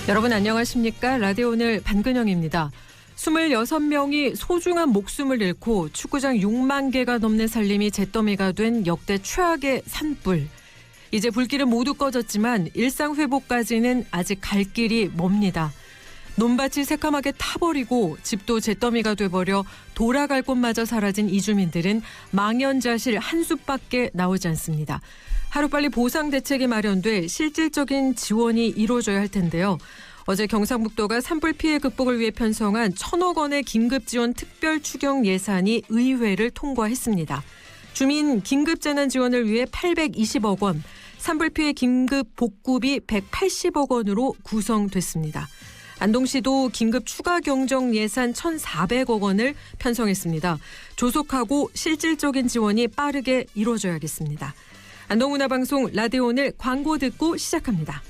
여러분 안녕하십니까? 라디오 오늘 반근영입니다. 26명이 소중한 목숨을 잃고 축구장 6만 개가 넘는 살림이 잿더미가 된 역대 최악의 산불. 이제 불길은 모두 꺼졌지만 일상 회복까지는 아직 갈 길이 멉니다. 논밭이 새카맣게 타버리고 집도 잿더미가 돼버려 돌아갈 곳마저 사라진 이주민들은 망연자실 한숨밖에 나오지 않습니다. 하루빨리 보상 대책이 마련돼 실질적인 지원이 이루어져야 할 텐데요. 어제 경상북도가 산불 피해 극복을 위해 편성한 1,000억 원의 긴급지원 특별 추경 예산이 의회를 통과했습니다. 주민 긴급재난 지원을 위해 820억 원, 산불 피해 긴급 복구비 180억 원으로 구성됐습니다. 안동시도 긴급 추가 경정 예산 1,400억 원을 편성했습니다. 조속하고 실질적인 지원이 빠르게 이루어져야겠습니다. 안동문화방송 라디오 오늘 광고 듣고 시작합니다.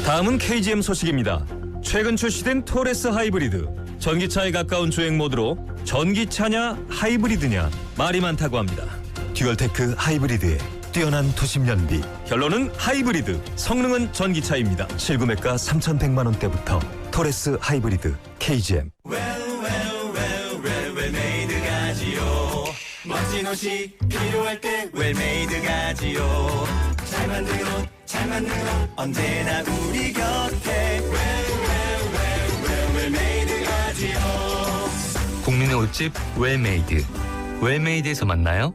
다음은 KGM 소식입니다. 최근 출시된 토레스 하이브리드. 전기차에 가까운 주행 모드로 전기차냐 하이브리드냐 말이 많다고 합니다. 듀얼테크 하이브리드의 뛰어난 도심 연비. 결론은 하이브리드, 성능은 전기차입니다. 실구매가 3,100만 원대부터 토레스 하이브리드 KGM. 웰메이드가지요. 멋진 옷이 필요할 때 웰메이드가지요. 잘 만든 옷, 잘 만든 옷 언제나 우리 곁에 웰메이드가지요. 국민의 옷집 웰메이드. 웰메이드에서 만나요.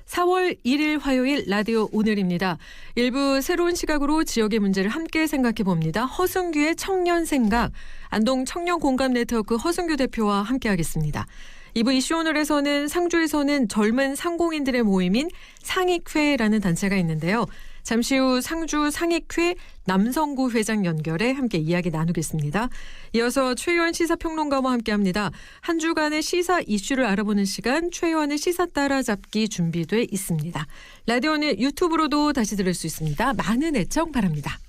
4월 1일 화요일 라디오 오늘입니다. 일부 새로운 시각으로 지역의 문제를 함께 생각해봅니다. 허승규의 청년생각, 안동 청년공감네트워크 허승규 대표와 함께하겠습니다. 2부 이슈 오늘에서는 상주에서는 젊은 상공인들의 모임인 상익회라는 단체가 있는데요. 잠시 후 상주 상익회 남성구 회장 연결해 함께 이야기 나누겠습니다. 이어서 최유한 시사평론가와 함께합니다. 한 주간의 시사 이슈를 알아보는 시간 최유한의 시사 따라잡기 준비돼 있습니다. 라디오는 유튜브로도 다시 들을 수 있습니다. 많은 애청 바랍니다.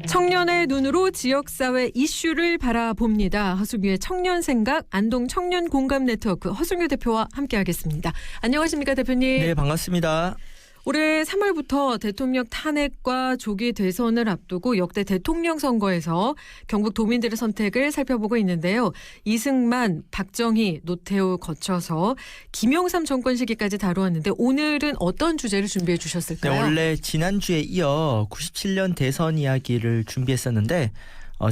청년의 눈으로 지역사회 이슈를 바라봅니다. 허승규의 청년생각, 안동 청년공감네트워크 허승규 대표와 함께하겠습니다. 안녕하십니까 대표님. 네, 반갑습니다. 올해 3월부터 대통령 탄핵과 조기 대선을 앞두고 역대 대통령 선거에서 경북 도민들의 선택을 살펴보고 있는데요. 이승만, 박정희, 노태우 거쳐서 김영삼 정권 시기까지 다루었는데 오늘은 어떤 주제를 준비해 주셨을까요? 네, 원래 지난주에 이어 97년 대선 이야기를 준비했었는데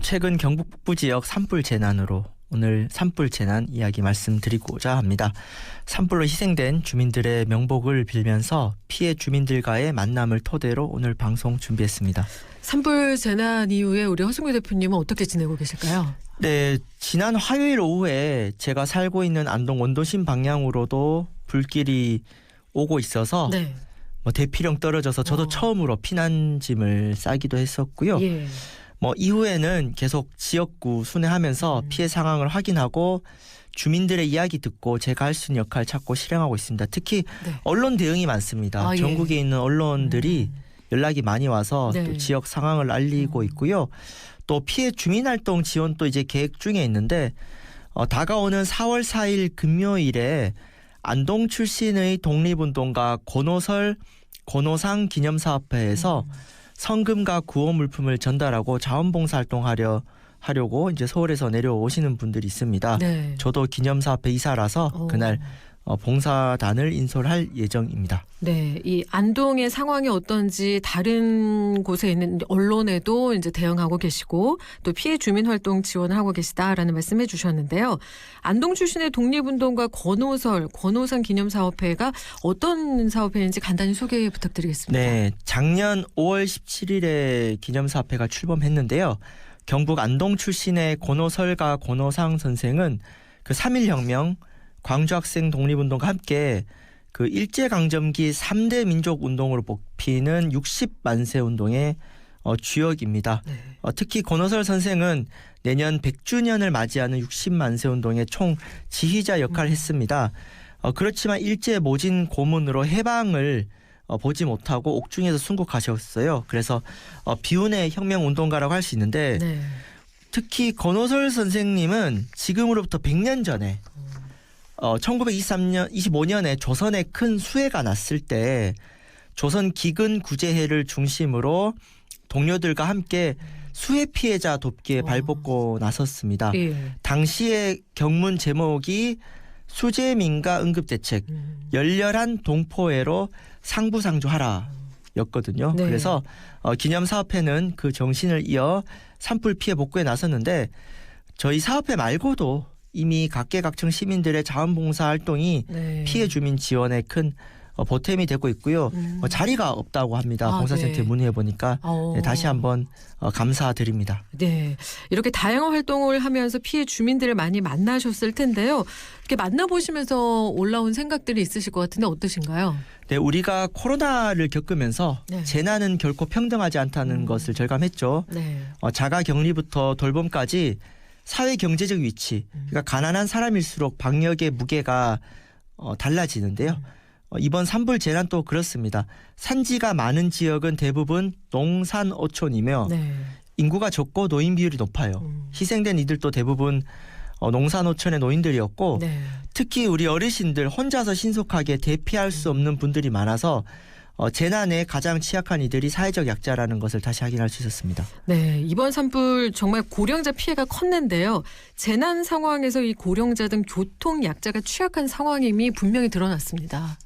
최근 경북 북부 지역 산불 재난으로 오늘 산불 재난 이야기 말씀드리고자 합니다. 산불로 희생된 주민들의 명복을 빌면서 피해 주민들과의 만남을 토대로 오늘 방송 준비했습니다. 산불 재난 이후에 우리 허승규 대표님은 어떻게 지내고 계실까요? 네, 지난 화요일 오후에 제가 살고 있는 안동 원도심 방향으로도 불길이 오고 있어서 네. 대피령 떨어져서 저도 처음으로 피난짐을 싸기도 했었고요. 예. 이후에는 계속 지역구 순회하면서 피해 상황을 확인하고 주민들의 이야기 듣고 제가 할 수 있는 역할 찾고 실행하고 있습니다. 특히 네. 언론 대응이 많습니다. 아, 예. 전국에 있는 언론들이 연락이 많이 와서 네. 또 지역 상황을 알리고 있고요. 또 피해 주민활동 지원도 이제 계획 중에 있는데 다가오는 4월 4일 금요일에 안동 출신의 독립운동가 권오설 권오상 기념사업회에서 성금과 구호 물품을 전달하고 자원봉사 활동하려고 이제 서울에서 내려오시는 분들이 있습니다. 네. 저도 기념사업회 이사라서 그날 봉사단을 인솔할 예정입니다. 네, 이 안동의 상황이 어떤지 다른 곳에 있는 언론에도 이제 대응하고 계시고 또 피해 주민 활동 지원을 하고 계시다라는 말씀해 주셨는데요. 안동 출신의 독립운동가 권오상 기념사업회가 어떤 사업회인지 간단히 소개 부탁드리겠습니다. 네, 작년 5월 17일에 기념사업회가 출범했는데요. 경북 안동 출신의 권오설과 권오상 선생은 그 3.1혁명 광주학생 독립운동과 함께 그 일제강점기 3대 민족운동으로 뽑히는 60만세 운동의 주역입니다. 네. 특히 권오설 선생은 내년 100주년을 맞이하는 60만세 운동의 총 지휘자 역할을 했습니다. 그렇지만 일제 모진 고문으로 해방을 보지 못하고 옥중에서 순국하셨어요. 그래서 비운의 혁명운동가라고 할 수 있는데 네. 특히 권오설 선생님은 지금으로부터 100년 전에 1925년에 조선에 큰 수해가 났을 때 조선 기근 구제회를 중심으로 동료들과 함께 수해 피해자 돕기에 발벗고 나섰습니다. 예. 당시의 경문 제목이 수재민가 응급대책 열렬한 동포회로 상부상조하라 였거든요. 네. 그래서 기념사업회는 그 정신을 이어 산불 피해 복구에 나섰는데 저희 사업회 말고도 이미 각계각층 시민들의 자원봉사 활동이 네. 피해 주민 지원에 큰 보탬이 되고 있고요. 자리가 없다고 합니다. 아, 봉사센터에 네. 문의해 보니까 네, 다시 한번 감사드립니다. 네, 이렇게 다양한 활동을 하면서 피해 주민들을 많이 만나셨을 텐데요. 이렇게 만나보시면서 올라온 생각들이 있으실 것 같은데 어떠신가요? 네, 우리가 코로나를 겪으면서 네. 재난은 결코 평등하지 않다는 것을 절감했죠. 네. 자가격리부터 돌봄까지 사회 경제적 위치, 그러니까 가난한 사람일수록 방역의 무게가 달라지는데요. 이번 산불 재난도 그렇습니다. 산지가 많은 지역은 대부분 농산어촌이며 네. 인구가 적고 노인 비율이 높아요. 희생된 이들도 대부분 농산어촌의 노인들이었고 네. 특히 우리 어르신들 혼자서 신속하게 대피할 수 없는 분들이 많아서 재난에 가장 취약한 이들이 사회적 약자라는 것을 다시 확인할 수 있었습니다. 네, 이번 산불 정말 고령자 피해가 컸는데요. 재난 상황에서 이 고령자 등 교통 약자가 취약한 상황임이 분명히 드러났습니다.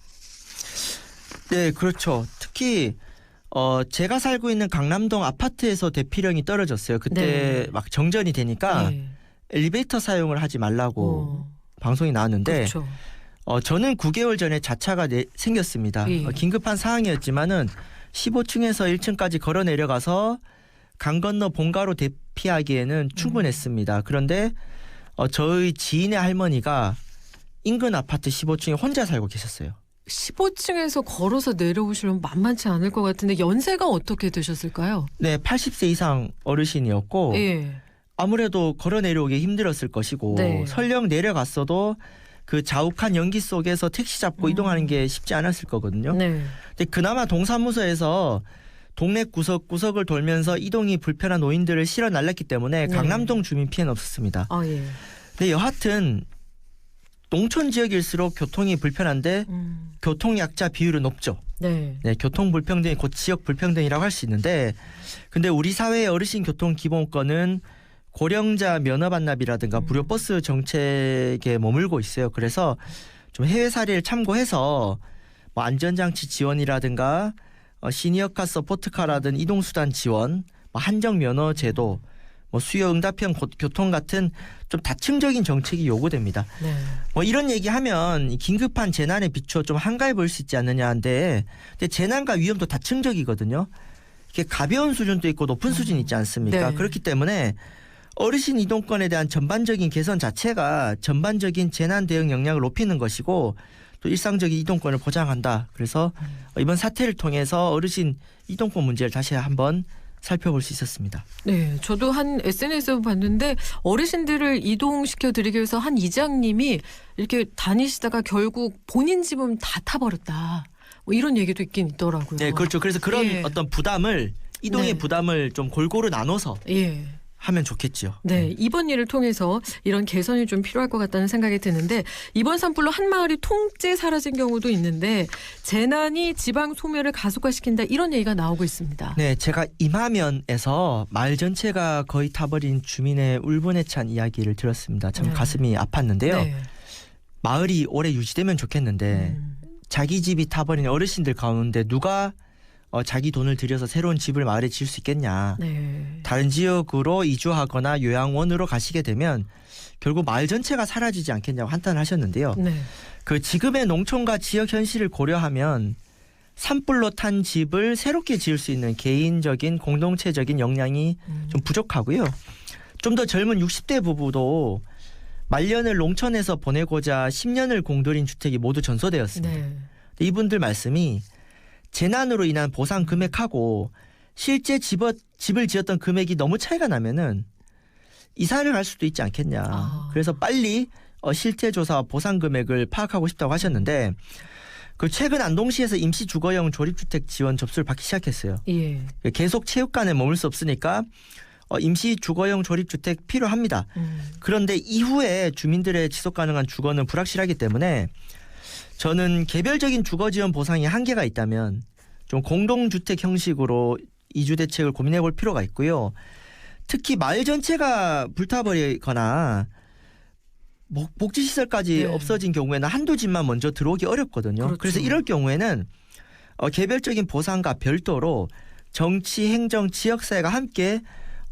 네, 그렇죠. 특히 제가 살고 있는 강남동 아파트에서 대피령이 떨어졌어요. 그때 네. 막 정전이 되니까 네. 엘리베이터 사용을 하지 말라고 방송이 나왔는데 그렇죠. 저는 9개월 전에 자차가 생겼습니다. 예. 긴급한 상황이었지만은 15층에서 1층까지 걸어 내려가서 강 건너 본가로 대피하기에는 충분했습니다. 그런데 저희 지인의 할머니가 인근 아파트 15층에 혼자 살고 계셨어요. 15층에서 걸어서 내려오시면 만만치 않을 것 같은데 연세가 어떻게 되셨을까요? 네, 80세 이상 어르신이었고 예. 아무래도 걸어 내려오기 힘들었을 것이고 네. 설령 내려갔어도 그 자욱한 연기 속에서 택시 잡고 이동하는 게 쉽지 않았을 거거든요. 네. 근데 그나마 동사무소에서 동네 구석구석을 돌면서 이동이 불편한 노인들을 실어 날랐기 때문에 네. 강남동 주민 피해는 없었습니다. 아 예. 근데 여하튼 농촌 지역일수록 교통이 불편한데 교통 약자 비율은 높죠. 네. 네, 교통 불평등이 곧 지역 불평등이라고 할 수 있는데 근데 우리 사회의 어르신 교통 기본권은 고령자 면허 반납이라든가 무료 버스 정책에 머물고 있어요. 그래서 좀 해외 사례를 참고해서 뭐 안전장치 지원이라든가 시니어카 서포트카라든 이동수단 지원, 뭐 한정 면허 제도, 뭐 수요 응답형 교통 같은 좀 다층적인 정책이 요구됩니다. 네. 뭐 이런 얘기하면 긴급한 재난에 비추어 좀 한가해 보일 수 있지 않느냐인데 근데 재난과 위험도 다층적이거든요. 이게 가벼운 수준도 있고 높은 수준이 있지 않습니까? 네. 그렇기 때문에 어르신 이동권에 대한 전반적인 개선 자체가 전반적인 재난 대응 역량을 높이는 것이고 또 일상적인 이동권을 보장한다. 그래서 이번 사태를 통해서 어르신 이동권 문제를 다시 한번 살펴볼 수 있었습니다. 네, 저도 한 SNS에서 봤는데 어르신들을 이동시켜 드리기 위해서 한 이장님이 이렇게 다니시다가 결국 본인 집은 다 타버렸다. 뭐 이런 얘기도 있긴 있더라고요. 네, 그렇죠. 그래서 그런 예. 어떤 부담을 이동의 네. 부담을 좀 골고루 나눠서 예. 하면 좋겠죠. 네, 이번 일을 통해서 이런 개선이 좀 필요할 것 같다는 생각이 드는데 이번 산불로 한 마을이 통째 사라진 경우도 있는데 재난이 지방 소멸을 가속화시킨다 이런 얘기가 나오고 있습니다. 네, 제가 임하면에서 마을 전체가 거의 타버린 주민의 울분에 찬 이야기를 들었습니다. 참 네. 가슴이 아팠는데요. 네. 마을이 오래 유지되면 좋겠는데 자기 집이 타버린 어르신들 가운데 누가 자기 돈을 들여서 새로운 집을 마을에 지을 수 있겠냐. 네. 다른 지역으로 이주하거나 요양원으로 가시게 되면 결국 마을 전체가 사라지지 않겠냐고 한탄하셨는데요. 네. 그 지금의 농촌과 지역 현실을 고려하면 산불로 탄 집을 새롭게 지을 수 있는 개인적인 공동체적인 역량이 좀 부족하고요. 좀 더 젊은 60대 부부도 말년을 농촌에서 보내고자 10년을 공들인 주택이 모두 전소되었습니다. 네. 이분들 말씀이 재난으로 인한 보상 금액하고 실제 집을 지었던 금액이 너무 차이가 나면은 이사를 갈 수도 있지 않겠냐. 아. 그래서 빨리 실태 조사 보상 금액을 파악하고 싶다고 하셨는데 그 최근 안동시에서 임시 주거용 조립주택 지원 접수를 받기 시작했어요. 예. 계속 체육관에 머물 수 없으니까 임시 주거용 조립주택 필요합니다. 그런데 이후에 주민들의 지속 가능한 주거는 불확실하기 때문에 저는 개별적인 주거 지원 보상이 한계가 있다면 좀 공동주택 형식으로 이주 대책을 고민해 볼 필요가 있고요. 특히 마을 전체가 불타버리거나 복지시설까지 네. 없어진 경우에는 한두 집만 먼저 들어오기 어렵거든요. 그렇죠. 그래서 이럴 경우에는 개별적인 보상과 별도로 정치, 행정, 지역사회가 함께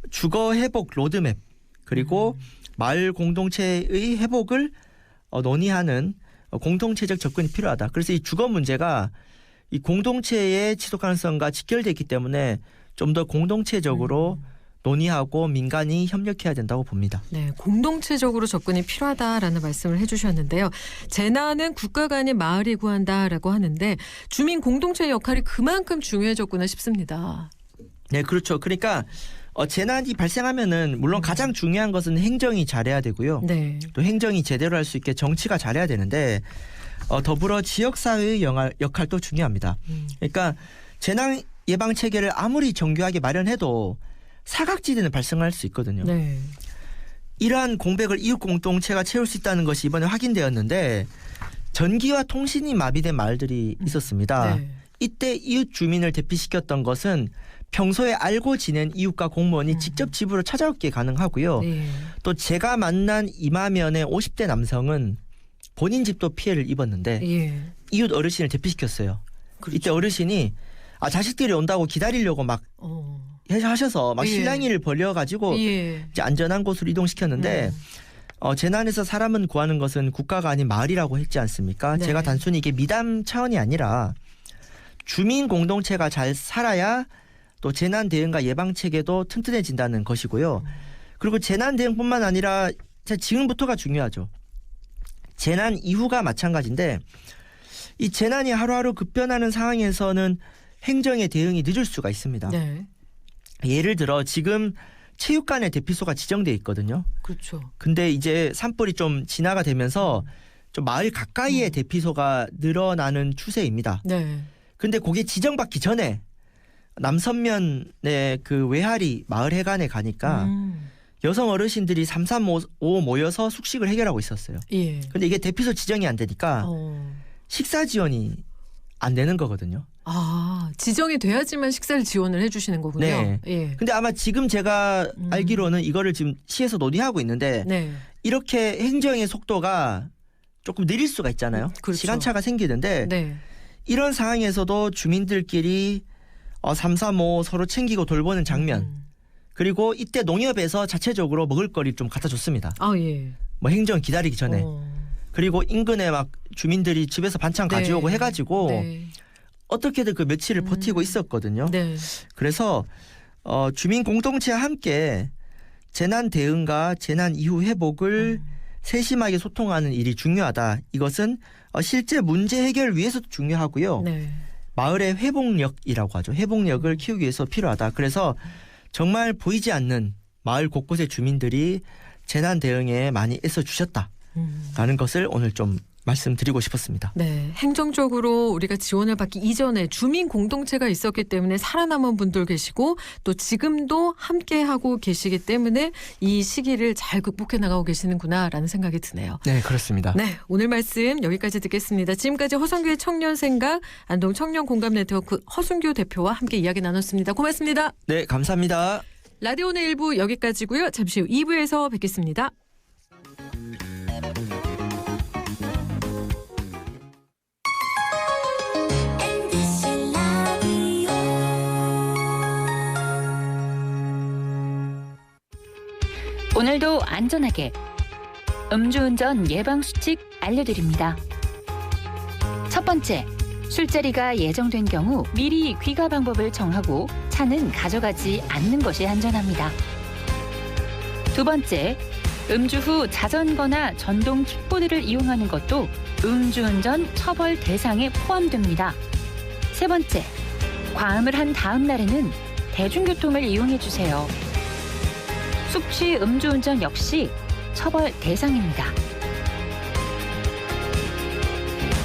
주거 회복 로드맵 그리고 마을 공동체의 회복을 논의하는 공동체적 접근이 필요하다. 그래서 이 주거 문제가 이 공동체의 지속 가능성과 직결되어 있기 때문에 좀 더 공동체적으로 논의하고 민간이 협력해야 된다고 봅니다. 네, 공동체적으로 접근이 필요하다라는 말씀을 해주셨는데요. 재난은 국가가 아닌 마을이 구한다라고 하는데 주민 공동체의 역할이 그만큼 중요해졌구나 싶습니다. 네, 그렇죠. 그러니까 재난이 발생하면은 물론 가장 중요한 것은 행정이 잘해야 되고요. 네. 또 행정이 제대로 할 수 있게 정치가 잘해야 되는데 더불어 지역사회의 역할도 중요합니다. 그러니까 재난 예방 체계를 아무리 정교하게 마련해도 사각지대는 발생할 수 있거든요. 네. 이러한 공백을 이웃 공동체가 채울 수 있다는 것이 이번에 확인되었는데 전기와 통신이 마비된 마을들이 있었습니다. 네. 이때 이웃 주민을 대피시켰던 것은 평소에 알고 지낸 이웃과 공무원이 직접 집으로 찾아오게 가능하고요. 네. 또 제가 만난 이마면의 50대 남성은 본인 집도 피해를 입었는데 예. 이웃 어르신을 대피시켰어요. 그렇죠. 이때 어르신이 자식들이 온다고 기다리려고 막 하셔서 막 예. 실랑이를 벌여가지고 예. 이제 안전한 곳으로 이동시켰는데 재난에서 사람은 구하는 것은 국가가 아닌 마을이라고 했지 않습니까? 네. 제가 단순히 이게 미담 차원이 아니라 주민 공동체가 잘 살아야 또 재난 대응과 예방 체계도 튼튼해진다는 것이고요. 그리고 재난 대응뿐만 아니라 지금부터가 중요하죠. 재난 이후가 마찬가지인데 이 재난이 하루하루 급변하는 상황에서는 행정의 대응이 늦을 수가 있습니다. 네. 예를 들어 지금 체육관에 대피소가 지정돼 있거든요. 그렇죠. 근데 이제 산불이 좀 진화가 되면서 좀 마을 가까이에 대피소가 늘어나는 추세입니다. 네. 근데 그게 지정받기 전에 남선면의 그 외할이 마을 해관에 가니까 여성 어르신들이 335 모여서 숙식을 해결하고 있었어요. 예. 근데 이게 대피소 지정이 안 되니까 식사 지원이 안 되는 거거든요. 지정이 돼야지만 식사를 지원을 해주시는 거군요. 네. 예. 근데 아마 지금 제가 알기로는 이거를 지금 시에서 논의하고 있는데 네. 이렇게 행정의 속도가 조금 느릴 수가 있잖아요. 그렇죠. 시간차가 생기는데 네. 이런 상황에서도 주민들끼리 335 서로 챙기고 돌보는 장면 그리고 이때 농협에서 자체적으로 먹을거리 좀 갖다 줬습니다. 예. 뭐 행정 기다리기 전에 그리고 인근에 막 주민들이 집에서 반찬 네. 가져오고 해가지고 네. 어떻게든 그 며칠을 버티고 있었거든요. 네. 그래서 주민 공동체와 함께 재난 대응과 재난 이후 회복을 세심하게 소통하는 일이 중요하다. 이것은 실제 문제 해결을 위해서도 중요하고요. 네. 마을의 회복력이라고 하죠. 회복력을 키우기 위해서 필요하다. 그래서 정말 보이지 않는 마을 곳곳의 주민들이 재난 대응에 많이 애써주셨다라는 것을 오늘 좀 말씀드리고 싶었습니다. 네, 행정적으로 우리가 지원을 받기 이전에 주민 공동체가 있었기 때문에 살아남은 분들 계시고 또 지금도 함께하고 계시기 때문에 이 시기를 잘 극복해 나가고 계시는구나라는 생각이 드네요. 네, 그렇습니다. 네, 오늘 말씀 여기까지 듣겠습니다. 지금까지 허성규의 청년생각 안동 청년공감네트워크 허순교 대표와 함께 이야기 나눴습니다. 고맙습니다. 네, 감사합니다. 라디오는 1부 여기까지고요. 잠시 후 2부에서 뵙겠습니다. 오늘도 안전하게 음주운전 예방수칙 알려드립니다. 첫 번째, 술자리가 예정된 경우 미리 귀가 방법을 정하고 차는 가져가지 않는 것이 안전합니다. 두 번째, 음주 후 자전거나 전동 킥보드를 이용하는 것도 음주운전 처벌 대상에 포함됩니다. 세 번째, 과음을 한 다음 날에는 대중교통을 이용해 주세요. 숙취 음주운전 역시 처벌 대상입니다.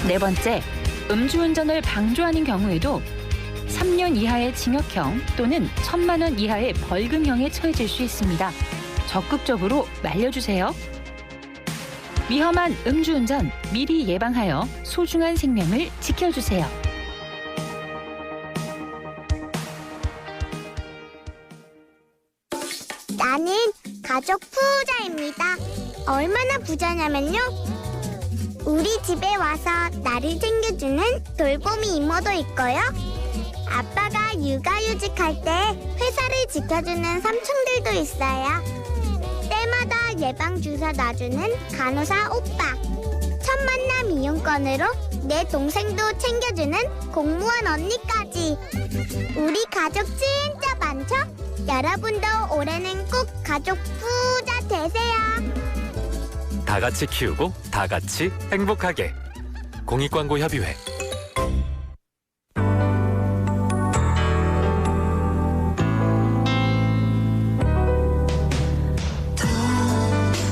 네 번째, 음주운전을 방조하는 경우에도 3년 이하의 징역형 또는 1,000만 원 이하의 벌금형에 처해질 수 있습니다. 적극적으로 말려주세요. 위험한 음주운전 미리 예방하여 소중한 생명을 지켜주세요. 나는 가족 부자입니다. 얼마나 부자냐면요. 우리 집에 와서 나를 챙겨주는 돌보미 이모도 있고요. 아빠가 육아휴직할 때 회사를 지켜주는 삼촌들도 있어요. 때마다 예방주사 놔주는 간호사 오빠. 첫 만남 이용권으로 내 동생도 챙겨주는 공무원 언니까지. 우리 가족 진짜 많죠? 여러분도 올해는 꼭 가족 부자 되세요. 다 같이 키우고 다 같이 행복하게. 공익광고협의회.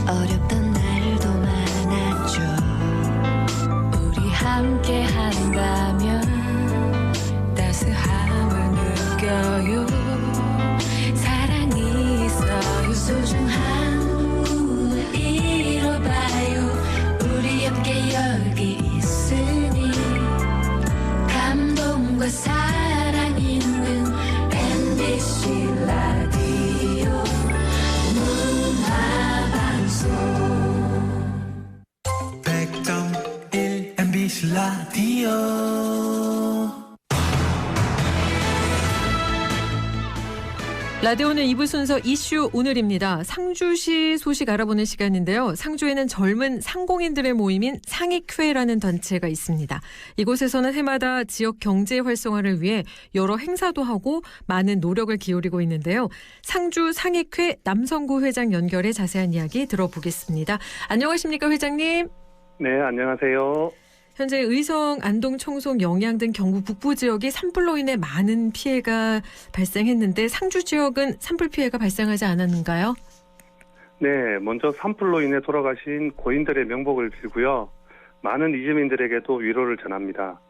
어렵던 날도 많았죠. 우리 함께 한다면 따스함을 느껴요. 사랑이 있어요. 소중한 꿈을 이뤄봐요. 우리 함께 여기 있으니 감동과 사랑 있는 MBC 라디오 문화방송 100.1 MBC 라디오. 라디오는 2부 순서 이슈 오늘입니다. 상주시 소식 알아보는 시간인데요. 상주에는 젊은 상공인들의 모임인 상익회라는 단체가 있습니다. 이곳에서는 해마다 지역 경제 활성화를 위해 여러 행사도 하고 많은 노력을 기울이고 있는데요. 상주 상익회 남성구 회장 연결해 자세한 이야기 들어보겠습니다. 안녕하십니까, 회장님? 네, 안녕하세요. 현재 의성, 안동, 청송, 영양 등 경북 북부 지역이 산불로 인해 많은 피해가 발생했는데 상주 지역은 산불 피해가 발생하지 않았는가요? 네, 먼저 산불로 인해 돌아가신 고인들의 명복을 빌고요. 많은 이주민들에게도 위로를 전합니다.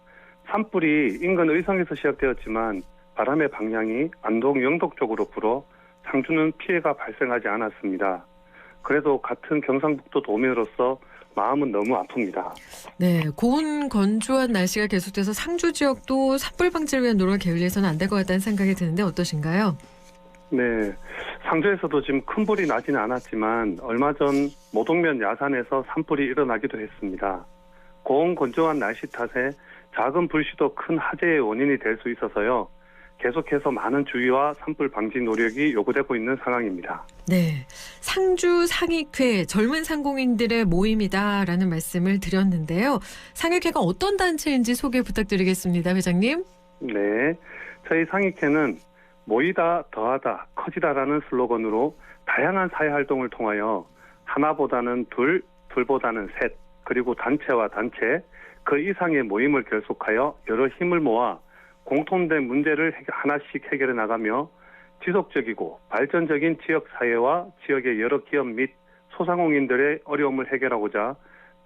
산불이 인근 의성에서 시작되었지만 바람의 방향이 안동, 영덕 쪽으로 불어 상주는 피해가 발생하지 않았습니다. 그래도 같은 경상북도 도민으로서 마음은 너무 아픕니다. 네, 고온 건조한 날씨가 계속돼서 상주 지역도 산불 방지를 위한 노력을 게을리해서는 안 될 것 같다는 생각이 드는데 어떠신가요? 네, 상주에서도 지금 큰 불이 나지는 않았지만 얼마 전 모동면 야산에서 산불이 일어나기도 했습니다. 고온 건조한 날씨 탓에 작은 불씨도 큰 화재의 원인이 될 수 있어서요. 계속해서 많은 주의와 산불 방지 노력이 요구되고 있는 상황입니다. 네, 상주 상익회 젊은 상공인들의 모임이다라는 말씀을 드렸는데요. 상익회가 어떤 단체인지 소개 부탁드리겠습니다, 회장님. 네, 저희 상익회는 모이다, 더하다, 커지다라는 슬로건으로 다양한 사회활동을 통하여 하나보다는 둘, 둘보다는 셋, 그리고 단체와 단체, 그 이상의 모임을 결속하여 여러 힘을 모아 공통된 문제를 하나씩 해결해 나가며 지속적이고 발전적인 지역사회와 지역의 여러 기업 및 소상공인들의 어려움을 해결하고자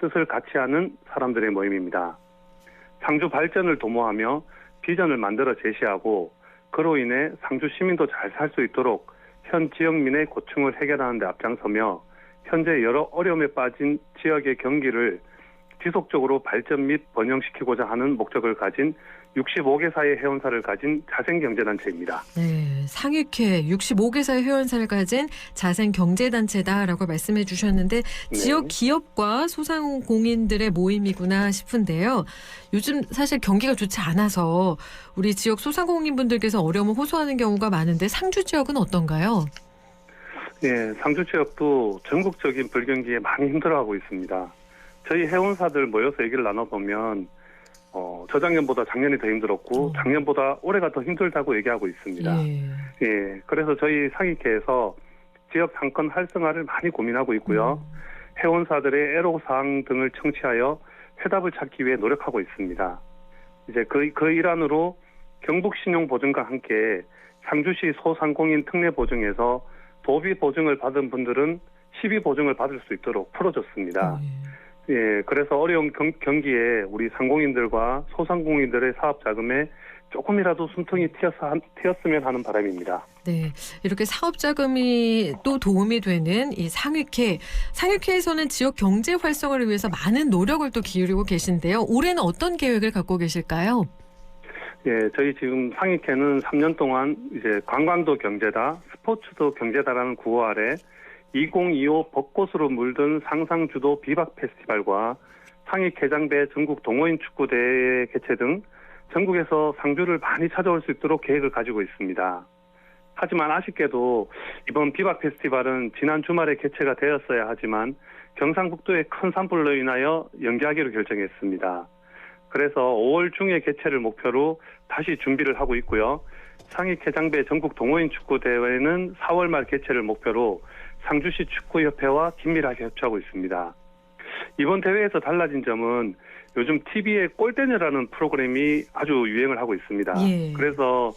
뜻을 같이 하는 사람들의 모임입니다. 상주 발전을 도모하며 비전을 만들어 제시하고 그로 인해 상주 시민도 잘 살 수 있도록 현 지역민의 고충을 해결하는 데 앞장서며 현재 여러 어려움에 빠진 지역의 경기를 지속적으로 발전 및 번영시키고자 하는 목적을 가진 65개사의 회원사를 가진 자생경제단체입니다. 네, 상익회 65개사의 회원사를 가진 자생경제단체다라고 말씀해 주셨는데 네. 지역 기업과 소상공인들의 모임이구나 싶은데요. 요즘 사실 경기가 좋지 않아서 우리 지역 소상공인분들께서 어려움을 호소하는 경우가 많은데 상주 지역은 어떤가요? 네, 상주 지역도 전국적인 불경기에 많이 힘들어하고 있습니다. 저희 회원사들 모여서 얘기를 나눠보면 저작년보다 작년이 더 힘들었고 작년보다 올해가 더 힘들다고 얘기하고 있습니다. 예, 그래서 저희 상익회에서 지역 상권 활성화를 많이 고민하고 있고요. 회원사들의 애로사항 등을 청취하여 해답을 찾기 위해 노력하고 있습니다. 이제 그 일환으로 경북신용보증과 함께 상주시 소상공인 특례보증에서 도비 보증을 받은 분들은 시비 보증을 받을 수 있도록 풀어줬습니다. 예, 그래서 어려운 경기에 우리 상공인들과 소상공인들의 사업 자금에 조금이라도 숨통이 트였으면 하는 바람입니다. 네, 이렇게 사업 자금이 또 도움이 되는 이 상육회에서는 지역 경제 활성화를 위해서 많은 노력을 또 기울이고 계신데요. 올해는 어떤 계획을 갖고 계실까요? 예, 저희 지금 상익회는 3년 동안 이제 관광도 경제다, 스포츠도 경제다라는 구호 아래 2025 벚꽃으로 물든 상상주도 비박 페스티벌과 상익회장배 전국 동호인 축구대회 개최 등 전국에서 상주를 많이 찾아올 수 있도록 계획을 가지고 있습니다. 하지만 아쉽게도 이번 비박 페스티벌은 지난 주말에 개최가 되었어야 하지만 경상북도의 큰 산불로 인하여 연기하기로 결정했습니다. 그래서 5월 중에 개최를 목표로 다시 준비를 하고 있고요. 상익회장배 전국 동호인 축구대회는 4월 말 개최를 목표로 상주시 축구협회와 긴밀하게 협조하고 있습니다. 이번 대회에서 달라진 점은 요즘 TV에 골대녀라는 프로그램이 아주 유행을 하고 있습니다. 예. 그래서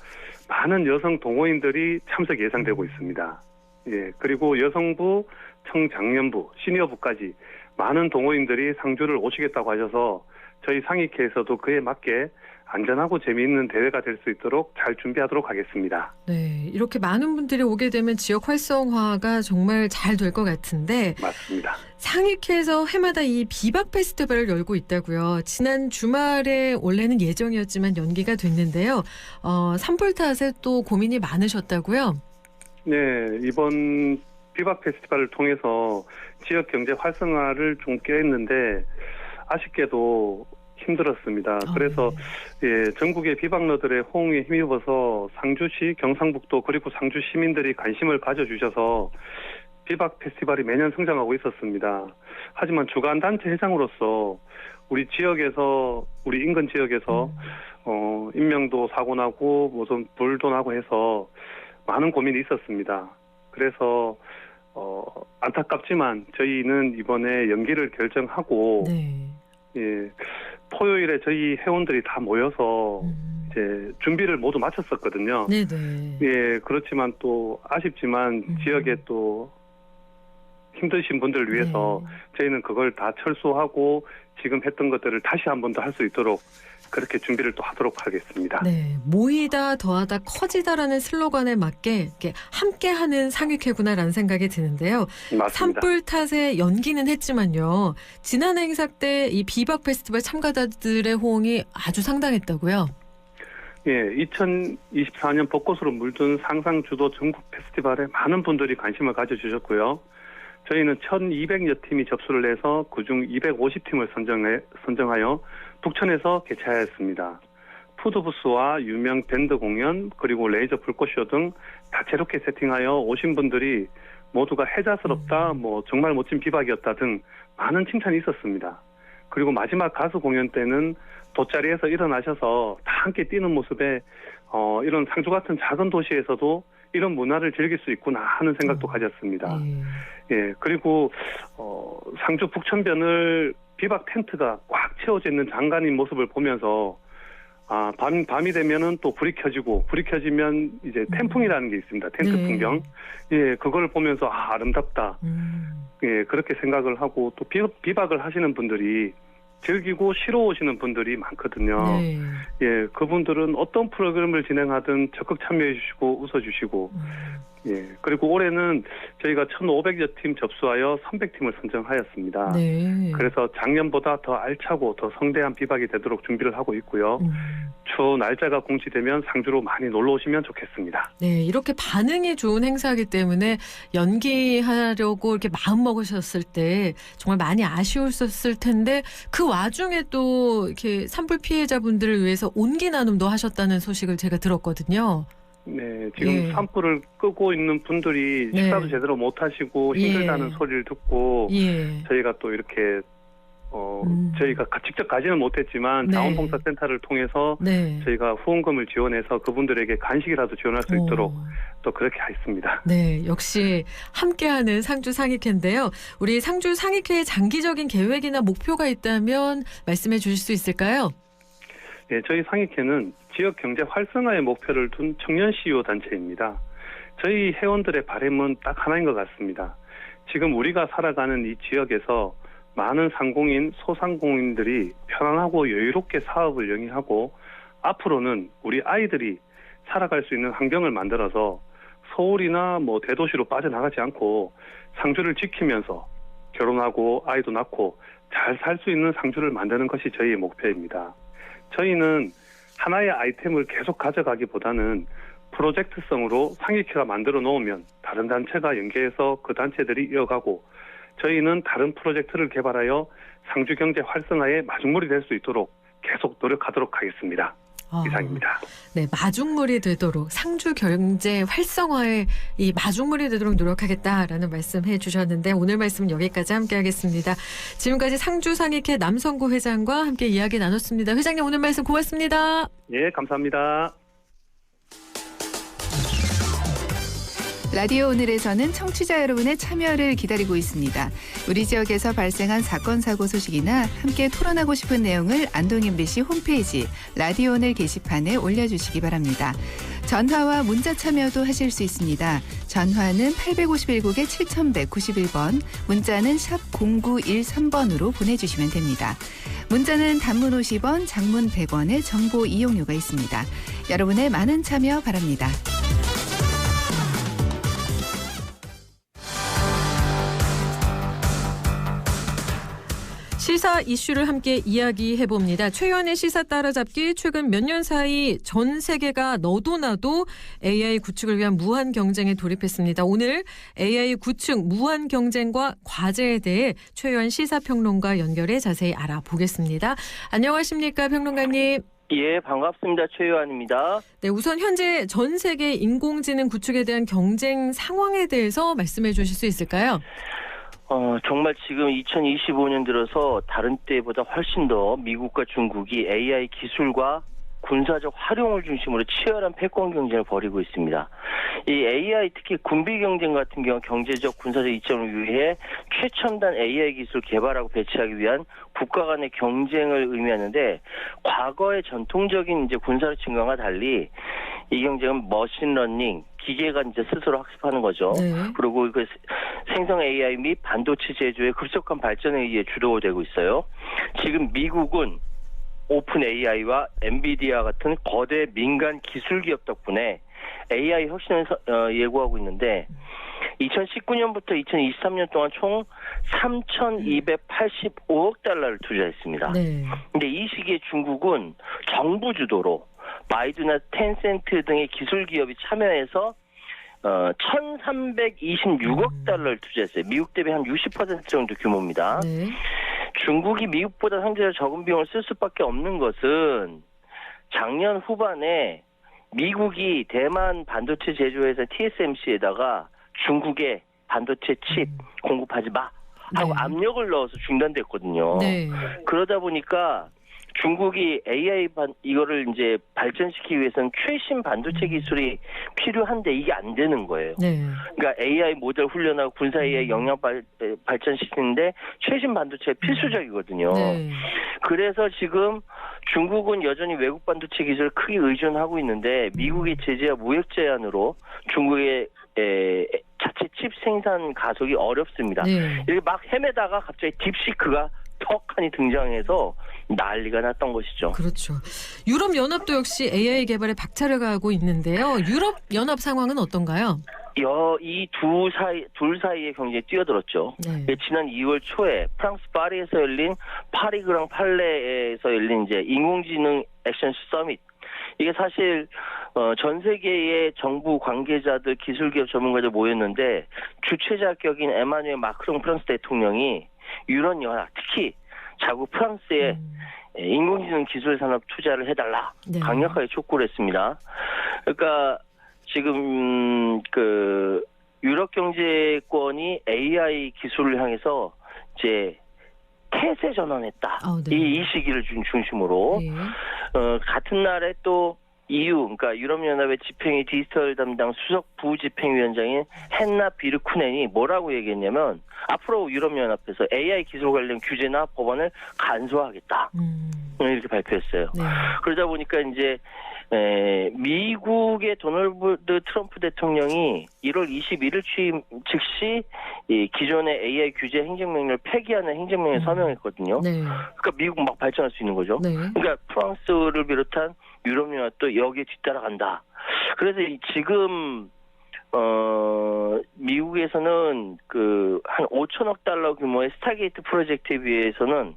많은 여성 동호인들이 참석이 예상되고 있습니다. 예, 그리고 여성부, 청장년부, 시니어부까지 많은 동호인들이 상주를 오시겠다고 하셔서 저희 상익회에서도 그에 맞게 안전하고 재미있는 대회가 될 수 있도록 잘 준비하도록 하겠습니다. 네, 이렇게 많은 분들이 오게 되면 지역 활성화가 정말 잘 될 것 같은데 맞습니다. 상익회에서 해마다 이 비박 페스티벌을 열고 있다고요. 지난 주말에 원래는 예정이었지만 연기가 됐는데요. 산불 탓에 또 고민이 많으셨다고요? 네, 이번 비박 페스티벌을 통해서 지역 경제 활성화를 좀 꾀했는데 아쉽게도 힘들었습니다. 그래서 예, 전국의 비박러들의 호응에 힘입어서 상주시, 경상북도 그리고 상주 시민들이 관심을 가져주셔서 비박 페스티벌이 매년 성장하고 있었습니다. 하지만 주관단체 회장으로서 우리 지역에서 우리 인근 지역에서 인명도 사고 나고 무슨 불도 나고 해서 많은 고민이 있었습니다. 그래서 안타깝지만 저희는 이번에 연기를 결정하고 네. 예, 토요일에 저희 회원들이 다 모여서 이제 준비를 모두 마쳤었거든요. 네네. 예, 그렇지만 또 아쉽지만 지역에 또 힘드신 분들을 위해서 저희는 그걸 다 철수하고 지금 했던 것들을 다시 한 번 더 할 수 있도록 그렇게 준비를 또 하도록 하겠습니다. 네, 모이다 더하다 커지다라는 슬로건에 맞게 이렇게 함께하는 상익회구나라는 생각이 드는데요. 맞습니다. 산불 탓에 연기는 했지만요. 지난 행사 때 이 비박 페스티벌 참가자들의 호응이 아주 상당했다고요. 예, 2024년 벚꽃으로 물든 상상주도 전국 페스티벌에 많은 분들이 관심을 가져주셨고요. 저희는 1,200여 팀이 접수를 해서 그중 250팀을 선정하여 북천에서 개최하였습니다. 푸드부스와 유명 밴드 공연 그리고 레이저 불꽃쇼 등 다채롭게 세팅하여 오신 분들이 모두가 해자스럽다, 뭐 정말 멋진 비박이었다 등 많은 칭찬이 있었습니다. 그리고 마지막 가수 공연 때는 돗자리에서 일어나셔서 다 함께 뛰는 모습에 이런 상주 같은 작은 도시에서도 이런 문화를 즐길 수 있구나 하는 생각도 가졌습니다. 예, 그리고 상주 북천변을 비박 텐트가 꽉 채워져 있는 장관인 모습을 보면서 밤이 되면은 또 불이 켜지면 이제 태풍이라는 게 있습니다. 텐트 풍경. 예, 그걸 보면서 아름답다. 예, 그렇게 생각을 하고 또 비박을 하시는 분들이 즐기고 쉬러 오시는 분들이 많거든요. 네. 예, 그분들은 어떤 프로그램을 진행하든 적극 참여해 주시고 웃어주시고 예, 그리고 올해는 저희가 1,500여 팀 접수하여 300팀을 선정하였습니다. 네. 그래서 작년보다 더 알차고 더 성대한 비박이 되도록 준비를 하고 있고요. 추후 날짜가 공지되면 상주로 많이 놀러 오시면 좋겠습니다. 네, 이렇게 반응이 좋은 행사이기 때문에 연기하려고 이렇게 마음 먹으셨을 때 정말 많이 아쉬웠을 텐데 그 와중에 또 이렇게 산불 피해자분들을 위해서 온기 나눔도 하셨다는 소식을 제가 들었거든요. 네, 지금 예. 산불을 끄고 있는 분들이 식사도 제대로 못 하시고 힘들다는 소리를 듣고 저희가 또 이렇게 저희가 직접 가지는 못했지만 자원봉사센터를 통해서 저희가 후원금을 지원해서 그분들에게 간식이라도 지원할 수 있도록 또 그렇게 했습니다. 네, 역시 함께하는 상주 상익회인데요. 우리 상주 상익회의 장기적인 계획이나 목표가 있다면 말씀해 주실 수 있을까요? 네, 저희 상익회는 지역 경제 활성화의 목표를 둔 청년 CEO 단체입니다. 저희 회원들의 바람은 딱 하나인 것 같습니다. 지금 우리가 살아가는 이 지역에서 많은 상공인, 소상공인들이 편안하고 여유롭게 사업을 영위하고 앞으로는 우리 아이들이 살아갈 수 있는 환경을 만들어서 서울이나 뭐 대도시로 빠져나가지 않고 상주를 지키면서 결혼하고 아이도 낳고 잘 살 수 있는 상주를 만드는 것이 저희의 목표입니다. 저희는 하나의 아이템을 계속 가져가기보다는 프로젝트성으로 상익회가 만들어 놓으면 다른 단체가 연계해서 그 단체들이 이어가고 저희는 다른 프로젝트를 개발하여 상주 경제 활성화의 마중물이 될 수 있도록 계속 노력하도록 하겠습니다. 이상입니다. 네, 마중물이 되도록 상주 경제 활성화에 이 마중물이 되도록 노력하겠다라는 말씀해 주셨는데 오늘 말씀은 여기까지 함께하겠습니다. 지금까지 상주 상익회 남성구 회장과 함께 이야기 나눴습니다. 회장님 오늘 말씀 고맙습니다. 예, 감사합니다. 라디오 오늘에서는 청취자 여러분의 참여를 기다리고 있습니다. 우리 지역에서 발생한 사건 사고 소식이나 함께 토론하고 싶은 내용을 안동 MBC 홈페이지 라디오 오늘 게시판에 올려주시기 바랍니다. 전화와 문자 참여도 하실 수 있습니다. 전화는 851국에 7191번, 문자는 샵 0913번으로 보내주시면 됩니다. 문자는 단문 50원, 장문 100원의 정보 이용료가 있습니다. 여러분의 많은 참여 바랍니다. 시사 이슈를 함께 이야기해봅니다. 최연의 시사 따라잡기 최근 몇 년 사이 전 세계가 너도 나도 AI 구축을 위한 무한 경쟁에 돌입했습니다. 오늘 AI 구축 무한 경쟁과 과제에 대해 최연 시사평론가 연결해 자세히 알아보겠습니다. 안녕하십니까 평론가님. 예, 반갑습니다. 최유한입니다. 네, 우선 현재 전 세계 인공지능 구축에 대한 경쟁 상황에 대해서 말씀해 주실 수 있을까요? 정말 지금 2025년 들어서 다른 때보다 훨씬 더 미국과 중국이 AI 기술과 군사적 활용을 중심으로 치열한 패권 경쟁을 벌이고 있습니다. 이 AI 특히 군비 경쟁 같은 경우 경제적 군사적 이점을 위해 최첨단 AI 기술 개발하고 배치하기 위한 국가 간의 경쟁을 의미하는데 과거의 전통적인 이제 군사력 증강과 달리 이 경쟁은 머신러닝, 기계가 이제 스스로 학습하는 거죠. 네. 그리고 그 생성 AI 및 반도체 제조의 급속한 발전에 의해 주도되고 있어요. 지금 미국은 오픈 AI와 엔비디아 같은 거대 민간 기술 기업 덕분에 AI 혁신을 예고하고 있는데 2019년부터 2023년 동안 총 3,285억 달러를 투자했습니다. 네. 근데 이 시기에 중국은 정부 주도로 바이두나 텐센트 등의 기술 기업이 참여해서 1,326억 달러를 투자했어요. 미국 대비 한 60% 정도 규모입니다. 네. 중국이 미국보다 상대적으로 적은 비용을 쓸 수밖에 없는 것은 작년 후반에 미국이 대만 반도체 제조회사 TSMC에다가 중국에 반도체 칩 공급하지 마 하고 네. 압력을 넣어서 중단됐거든요. 네. 그러다 보니까 중국이 AI 이거를 이제 발전시키기 위해서는 최신 반도체 기술이 필요한데 이게 안 되는 거예요. 네. 그러니까 AI 모델 훈련하고 군사 AI 역량 발전시키는데 최신 반도체 필수적이거든요. 네. 그래서 지금 중국은 여전히 외국 반도체 기술을 크게 의존하고 있는데 미국의 제재와 무역 제한으로 중국의 자체 칩 생산 가속이 어렵습니다. 네. 이렇게 막 헤매다가 갑자기 딥시크가 턱하니 등장해서 난리가 났던 것이죠. 그렇죠. 유럽연합도 역시 AI 개발에 박차를 가하고 있는데요. 유럽연합 상황은 어떤가요? 이 둘 사이의 경쟁에 뛰어들었죠. 네. 지난 2월 초에 프랑스 파리에서 열린 파리 그랑 팔레에서 열린 이제 인공지능 액션 서밋. 이게 사실 전 세계의 정부 관계자들, 기술기업 전문가들 모였는데 주최자 격인 에마누엘 마크롱 프랑스 대통령이 유럽연합, 특히 자국 프랑스에 인공지능 기술 산업 투자를 해달라 네. 강력하게 촉구를 했습니다. 그러니까 지금 그 유럽 경제권이 AI 기술을 향해서 이제 태세 전환했다. 네. 이 시기를 중심으로 네. 같은 날에 또 EU, 그러니까 유럽연합의 집행위 디지털 담당 수석 부집행위원장인 헨나 비르쿠넨이 뭐라고 얘기했냐면 앞으로 유럽연합에서 AI 기술 관련 규제나 법안을 간소화하겠다. 이렇게 발표했어요. 네. 그러다 보니까 이제 미국의 도널드 트럼프 대통령이 1월 21일 취임 즉시 이 기존의 AI 규제 행정명령을 폐기하는 행정명령을 서명했거든요. 네. 그러니까 미국 막 발전할 수 있는 거죠. 네. 그러니까 프랑스를 비롯한 유럽연합도 여기에 뒤따라간다. 그래서 지금 미국에서는 한 5천억 달러 규모의 스타게이트 프로젝트에 비해서는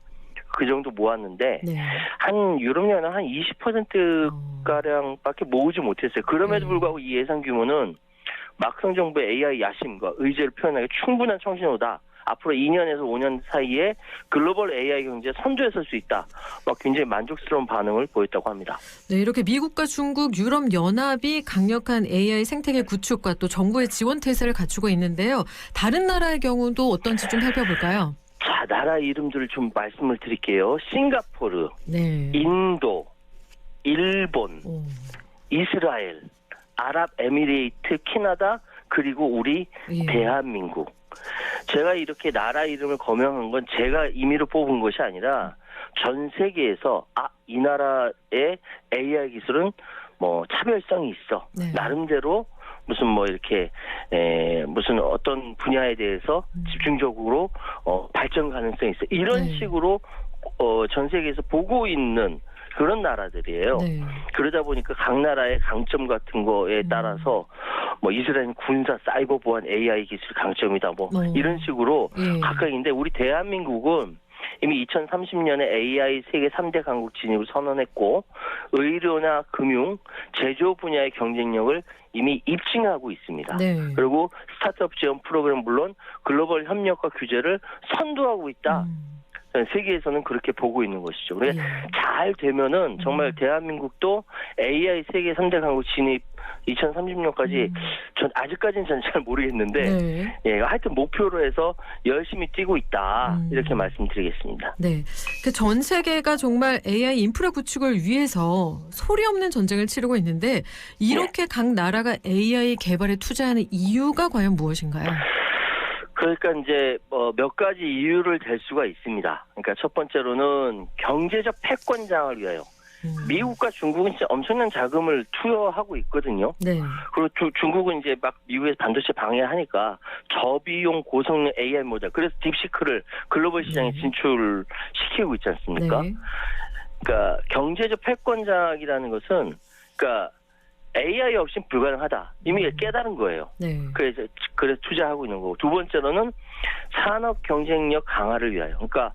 그 정도 모았는데 네. 한 유럽연합 한 20%가량밖에 모으지 못했어요. 그럼에도 불구하고 이 예산 규모는 막상 정부의 AI 야심과 의지를 표현하기 충분한 청신호다. 앞으로 2년에서 5년 사이에 글로벌 AI 경제에 선두에 설 수 있다. 굉장히 만족스러운 반응을 보였다고 합니다. 네, 이렇게 미국과 중국, 유럽 연합이 강력한 AI 생태계 구축과 또 정부의 지원 태세를 갖추고 있는데요. 다른 나라의 경우도 어떤지 좀 살펴볼까요? 자, 나라 이름들을 좀 말씀을 드릴게요. 싱가포르, 네. 인도, 일본, 이스라엘, 아랍에미레이트, 캐나다, 그리고 우리 대한민국. 제가 이렇게 나라 이름을 거명한 건 제가 임의로 뽑은 것이 아니라 전 세계에서 이 나라의 AI 기술은 차별성이 있어. 네. 나름대로 무슨 이렇게 무슨 어떤 분야에 대해서 집중적으로 발전 가능성이 있어. 이런 식으로 전 세계에서 보고 있는 그런 나라들이에요. 네. 그러다 보니까 각 나라의 강점 같은 거에 따라서 이스라엘은 군사, 사이버 보안, AI 기술 강점이다. 이런 식으로 각각인데 우리 대한민국은 이미 2030년에 AI 세계 3대 강국 진입을 선언했고 의료나 금융, 제조 분야의 경쟁력을 이미 입증하고 있습니다. 네. 그리고 스타트업 지원 프로그램 물론 글로벌 협력과 규제를 선도하고 있다. 세계에서는 그렇게 보고 있는 것이죠. 그래서 잘 되면은 정말 대한민국도 AI 세계 3대 강국 진입 2030년까지 전 아직까지는 잘 모르겠는데 하여튼 목표로 해서 열심히 뛰고 있다. 이렇게 말씀드리겠습니다. 네. 전 세계가 정말 AI 인프라 구축을 위해서 소리 없는 전쟁을 치르고 있는데 이렇게 각 나라가 AI 개발에 투자하는 이유가 과연 무엇인가요? 그러니까 이제 몇 가지 이유를 댈 수가 있습니다. 그러니까 첫 번째로는 경제적 패권장을 위하여. 미국과 중국은 진짜 엄청난 자금을 투여하고 있거든요. 네. 그리고 중국은 이제 막 미국에서 반도체 방해하니까 저비용 고성능 AI 모델, 그래서 딥시크를 글로벌 시장에 진출시키고 있지 않습니까? 네. 그러니까 경제적 패권장이라는 것은 그러니까 AI 없이 불가능하다. 이미 깨달은 거예요. 네. 그래서 투자하고 있는 거고. 두 번째로는 산업 경쟁력 강화를 위하여. 그러니까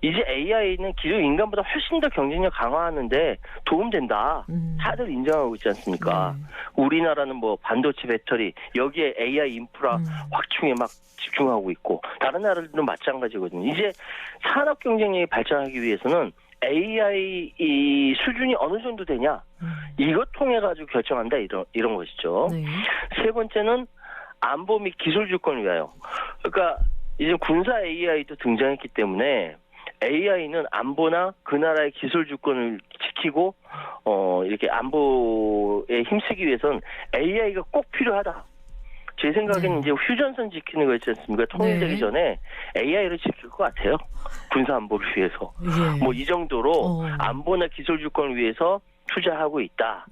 이제 AI는 기존 인간보다 훨씬 더 경쟁력 강화하는데 도움된다. 다들 인정하고 있지 않습니까? 우리나라는 반도체 배터리 여기에 AI 인프라 확충에 막 집중하고 있고 다른 나라들도 마찬가지거든요. 이제 산업 경쟁력이 발전하기 위해서는 AI 이 수준이 어느 정도 되냐 이것 통해 가지고 결정한다 이런 것이죠. 네. 세 번째는 안보 및 기술 주권을 위하여. 그러니까 이제 군사 AI도 등장했기 때문에 AI는 안보나 그 나라의 기술 주권을 지키고 이렇게 안보에 힘쓰기 위해서는 AI가 꼭 필요하다. 제 생각에는 이제 휴전선 지키는 거 있지 않습니까? 통일되기 전에 AI를 지킬 것 같아요. 군사 안보를 위해서. 이 정도로 안보나 기술 주권을 위해서 투자하고 있다.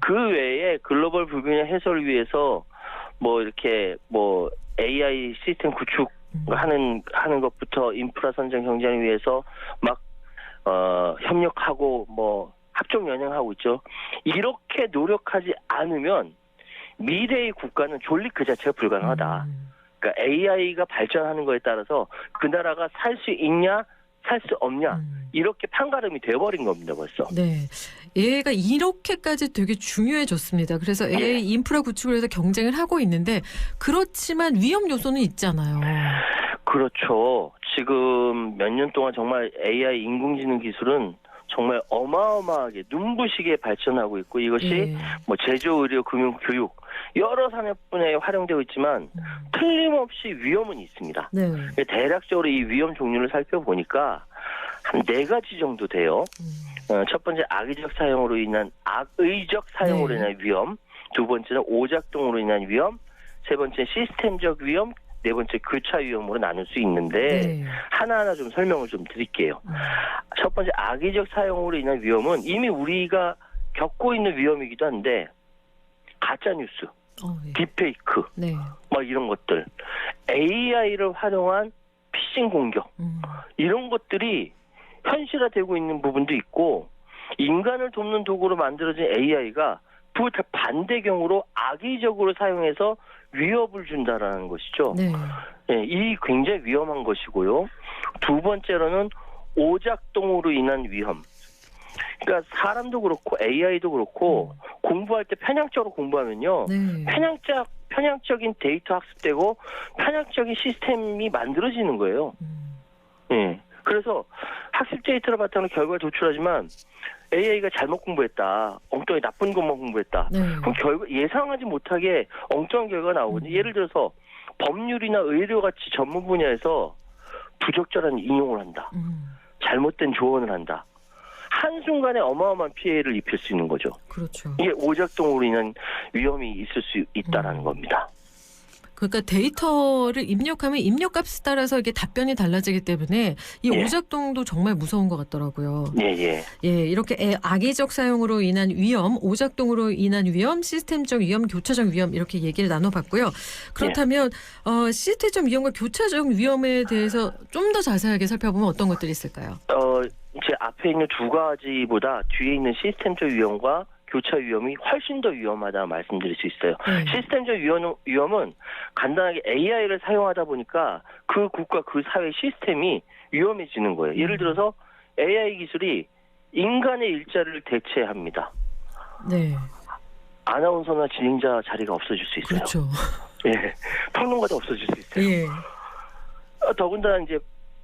그 외에 글로벌 불균형 해소를 위해서 이렇게 AI 시스템 구축 하는 것부터 인프라 선정 경쟁을 위해서 막 협력하고 합종 연행하고 있죠. 이렇게 노력하지 않으면 미래의 국가는 존립 그 자체가 불가능하다. 그러니까 AI가 발전하는 거에 따라서 그 나라가 살 수 있냐, 살 수 없냐 이렇게 판가름이 돼버린 겁니다 벌써. 네, AI가 이렇게까지 되게 중요해졌습니다. 그래서 AI 인프라 구축을 해서 경쟁을 하고 있는데 그렇지만 위험 요소는 있잖아요. 그렇죠. 지금 몇 년 동안 정말 AI 인공지능 기술은 정말 어마어마하게 눈부시게 발전하고 있고 이것이 제조, 의료, 금융, 교육 여러 산업 분야에 활용되고 있지만 틀림없이 위험은 있습니다. 네. 대략적으로 이 위험 종류를 살펴보니까 한 4가지 정도 돼요. 첫 번째 악의적 사용으로 인한 위험, 두 번째는 오작동으로 인한 위험, 세 번째 시스템적 위험, 네 번째 교차 위험으로 나눌 수 있는데 하나하나 좀 설명을 좀 드릴게요. 첫 번째 악의적 사용으로 인한 위험은 이미 우리가 겪고 있는 위험이기도 한데 가짜 뉴스, 예. 딥페이크, 네. 뭐 이런 것들, AI를 활용한 피싱 공격 이런 것들이 현실화되고 있는 부분도 있고 인간을 돕는 도구로 만들어진 AI가 그 반대경우로 악의적으로 사용해서 위협을 준다라는 것이죠. 네. 예, 이 굉장히 위험한 것이고요. 두 번째로는 오작동으로 인한 위험. 그러니까 사람도 그렇고 AI도 그렇고 공부할 때 편향적으로 공부하면요. 네. 편향적인 데이터 학습되고 편향적인 시스템이 만들어지는 거예요. 예. 그래서 학습 데이터를 바탕으로 결과를 도출하지만 AI가 잘못 공부했다. 엉뚱하게 나쁜 것만 공부했다. 네. 그럼 예상하지 못하게 엉뚱한 결과가 나오거든요. 예를 들어서 법률이나 의료같이 전문 분야에서 부적절한 인용을 한다. 잘못된 조언을 한다. 한순간에 어마어마한 피해를 입힐 수 있는 거죠. 그렇죠. 이게 오작동으로 인한 위험이 있을 수 있다라는 겁니다. 그러니까 데이터를 입력하면 입력값에 따라서 이게 답변이 달라지기 때문에 이 예. 오작동도 정말 무서운 것 같더라고요. 예. 이렇게 악의적 사용으로 인한 위험, 오작동으로 인한 위험, 시스템적 위험, 교차적 위험 이렇게 얘기를 나눠봤고요. 그렇다면 시스템적 위험과 교차적 위험에 대해서 좀 더 자세하게 살펴보면 어떤 것들이 있을까요? 제 앞에 있는 두 가지보다 뒤에 있는 시스템적 위험과 교차 위험이 훨씬 더 위험하다 말씀드릴 수 있어요. 시스템적 위험은 간단하게 AI를 사용하다 보니까 그 국가, 그 사회 시스템이 위험해지는 거예요. 예를 들어서 AI 기술이 인간의 일자리를 대체합니다. 네. 아나운서나 진행자 자리가 없어질 수 있어요. 그렇죠. 예, 평론가도 없어질 수 있어요. 예. 더군다나 이제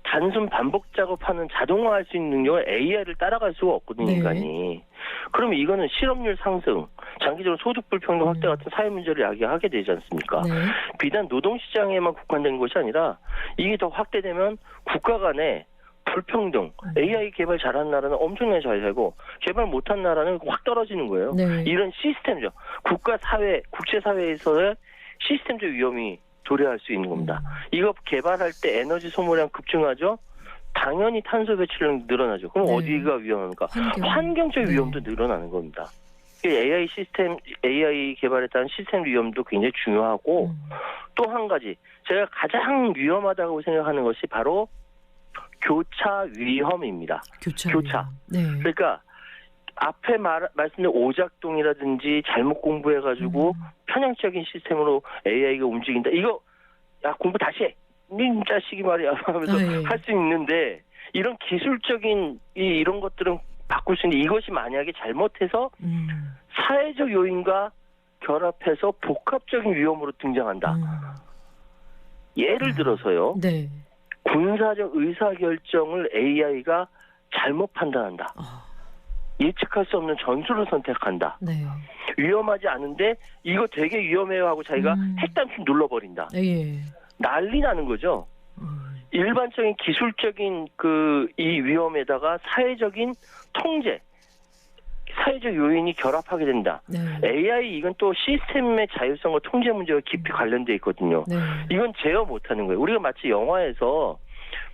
단순 반복 작업하는 자동화할 수 있는 능력을 AI를 따라갈 수가 없거든요, 네. 인간이. 그러면 이거는 실업률 상승, 장기적으로 소득 불평등 확대 같은 사회 문제를 야기하게 되지 않습니까? 네. 비단 노동시장에만 국한된 것이 아니라 이게 더 확대되면 국가 간의 불평등, AI 개발 잘한 나라는 엄청나게 잘 살고 개발 못한 나라는 확 떨어지는 거예요. 네. 이런 시스템적, 국가 사회, 국제사회에서의 시스템적 위험이 도래할 수 있는 겁니다. 이거 개발할 때 에너지 소모량 급증하죠. 당연히 탄소 배출량이 늘어나죠. 그럼 네. 어디가 위험합니까? 환경적 위험도 늘어나는 겁니다. AI 개발에 따른 시스템 위험도 굉장히 중요하고 또 한 가지 제가 가장 위험하다고 생각하는 것이 바로 교차 위험입니다. 교차. 네. 그러니까 앞에 말씀드린 오작동이라든지 잘못 공부해가지고 편향적인 시스템으로 AI가 움직인다. 이거 야 공부 다시 해. 니 자식이 말이야 하면서 할 수 있는데 이런 기술적인 이런 것들은 바꿀 수 있는데 이것이 만약에 잘못해서 사회적 요인과 결합해서 복합적인 위험으로 등장한다. 예를 들어서요. 네. 군사적 의사결정을 AI가 잘못 판단한다. 예측할 수 없는 전술을 선택한다. 네. 위험하지 않은데 이거 되게 위험해요 하고 자기가 핵단추 눌러버린다. 예. 난리 나는 거죠. 일반적인 기술적인 이 위험에다가 사회적인 통제, 사회적 요인이 결합하게 된다. 네. AI 이건 또 시스템의 자율성과 통제 문제가 깊이 관련돼 있거든요. 네. 이건 제어 못하는 거예요. 우리가 마치 영화에서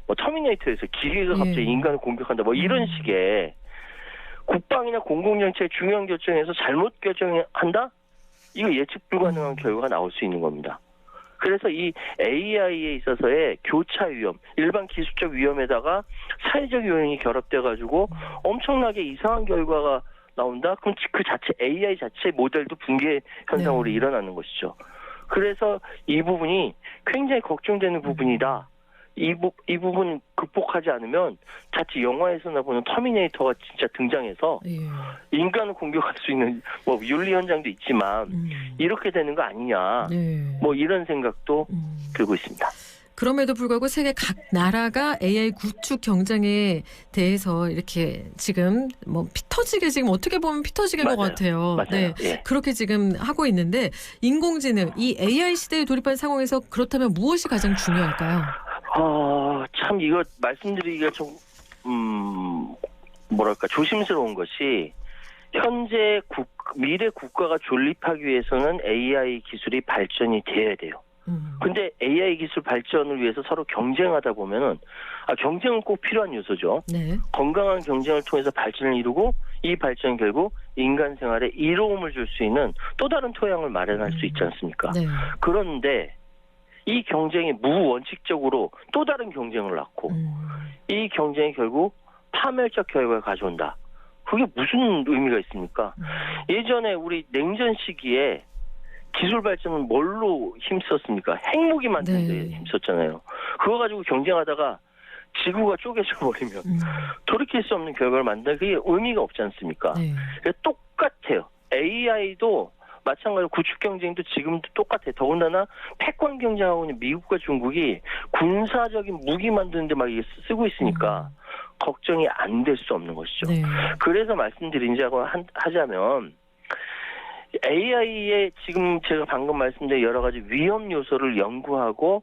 뭐 터미네이터에서 기계가 갑자기 인간을 공격한다 뭐 이런 식의 국방이나 공공정책의 중요한 결정에서 잘못 결정한다? 이거 예측 불가능한 결과가 나올 수 있는 겁니다. 그래서 이 AI에 있어서의 교차 위험, 일반 기술적 위험에다가 사회적 요인이 결합돼가지고 엄청나게 이상한 결과가 나온다? 그럼 그 자체 AI 자체 모델도 붕괴 현상으로 일어나는 것이죠. 그래서 이 부분이 굉장히 걱정되는 부분이다. 이 부분 극복하지 않으면 자칫 영화에서나 보는 터미네이터가 진짜 등장해서 인간을 공격할 수 있는 뭐 윤리 현장도 있지만 이렇게 되는 거 아니냐. 뭐 이런 생각도 들고 있습니다. 그럼에도 불구하고 세계 각 나라가 AI 구축 경쟁에 대해서 이렇게 지금 뭐 피터지게 지금 어떻게 보면 피터지게 것 같아요. 맞아요. 네, 예. 그렇게 지금 하고 있는데 인공지능 이 AI 시대에 돌입한 상황에서 그렇다면 무엇이 가장 중요할까요? 참 이거 말씀드리기가 좀 뭐랄까 조심스러운 것이 현재 미래 국가가 존립하기 위해서는 AI 기술이 발전이 돼야 돼요. 근데 AI 기술 발전을 위해서 서로 경쟁하다 보면은 경쟁은 꼭 필요한 요소죠. 네. 건강한 경쟁을 통해서 발전을 이루고 이 발전 결국 인간 생활에 이로움을 줄 수 있는 또 다른 토양을 마련할 수 있지 않습니까? 네. 그런데 이 경쟁이 무원칙적으로 또 다른 경쟁을 낳고 이 경쟁이 결국 파멸적 결과를 가져온다. 그게 무슨 의미가 있습니까? 예전에 우리 냉전 시기에 기술 발전은 뭘로 힘썼습니까? 핵무기 만드는 데 힘썼잖아요. 그거 가지고 경쟁하다가 지구가 쪼개져 버리면 돌이킬 수 없는 결과를 만든다. 그게 의미가 없지 않습니까? 똑같아요. AI도 마찬가지로 구축 경쟁도 지금도 똑같아요. 더군다나 패권 경쟁하고 있는 미국과 중국이 군사적인 무기 만드는데 막 쓰고 있으니까 걱정이 안 될 수 없는 것이죠. 네. 그래서 말씀드린다고 하자면 AI의 지금 제가 방금 말씀드린 여러 가지 위험 요소를 연구하고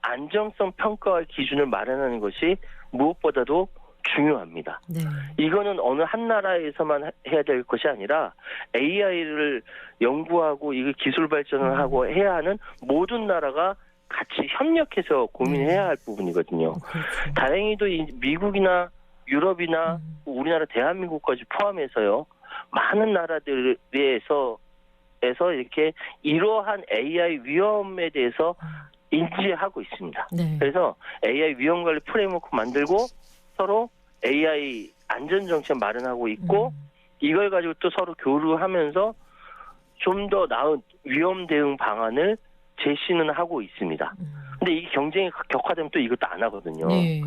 안정성 평가와 기준을 마련하는 것이 무엇보다도 중요합니다. 네. 이거는 어느 한 나라에서만 해야 될 것이 아니라 AI를 연구하고 이거 기술 발전을 하고 해야 하는 모든 나라가 같이 협력해서 고민해야 할 부분이거든요. 그렇죠. 다행히도 이 미국이나 유럽이나 우리나라 대한민국까지 포함해서요. 많은 나라들에서 이렇게 이러한 AI 위험에 대해서 인지하고 있습니다. 네. 그래서 AI 위험 관리 프레임워크 만들고 서로 AI 안전 정책 마련하고 있고 이걸 가지고 또 서로 교류하면서 좀 더 나은 위험 대응 방안을 제시는 하고 있습니다. 근데 이 경쟁이 격화되면 또 이것도 안 하거든요. 네.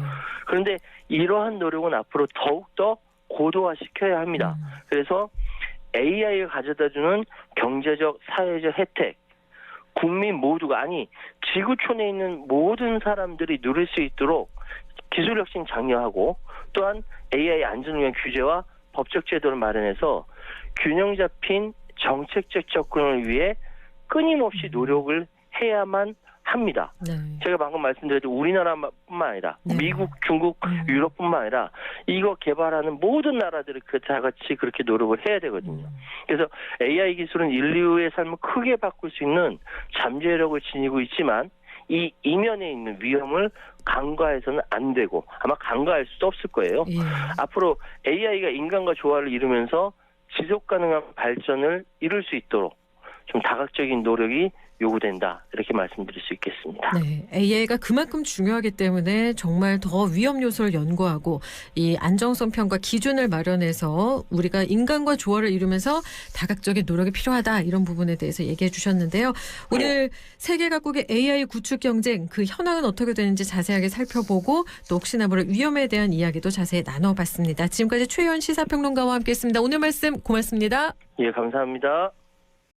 그런데 이러한 노력은 앞으로 더욱더 고도화시켜야 합니다. 그래서 AI가 가져다주는 경제적, 사회적 혜택, 국민 모두가 아니 지구촌에 있는 모든 사람들이 누릴 수 있도록 기술 혁신 장려하고 또한 AI 안전을 위한 규제와 법적 제도를 마련해서 균형 잡힌 정책적 접근을 위해 끊임없이 노력을 해야만 합니다. 네. 제가 방금 말씀드렸듯이 우리나라뿐만 아니라 미국, 중국, 유럽뿐만 아니라 이거 개발하는 모든 나라들이 다 같이 그렇게 노력을 해야 되거든요. 그래서 AI 기술은 인류의 삶을 크게 바꿀 수 있는 잠재력을 지니고 있지만 이 이면에 있는 위험을 간과해서는 안 되고 아마 간과할 수도 없을 거예요. 앞으로 AI가 인간과 조화를 이루면서 지속 가능한 발전을 이룰 수 있도록 좀 다각적인 노력이 요구된다. 이렇게 말씀드릴 수 있겠습니다. 네, AI가 그만큼 중요하기 때문에 정말 더 위험 요소를 연구하고 이 안정성 평가 기준을 마련해서 우리가 인간과 조화를 이루면서 다각적인 노력이 필요하다. 이런 부분에 대해서 얘기해 주셨는데요. 오늘 세계 각국의 AI 구축 경쟁 그 현황은 어떻게 되는지 자세하게 살펴보고 또 혹시나 모를 위험에 대한 이야기도 자세히 나눠봤습니다. 지금까지 최현 시사평론가와 함께했습니다. 오늘 말씀 고맙습니다. 예, 감사합니다.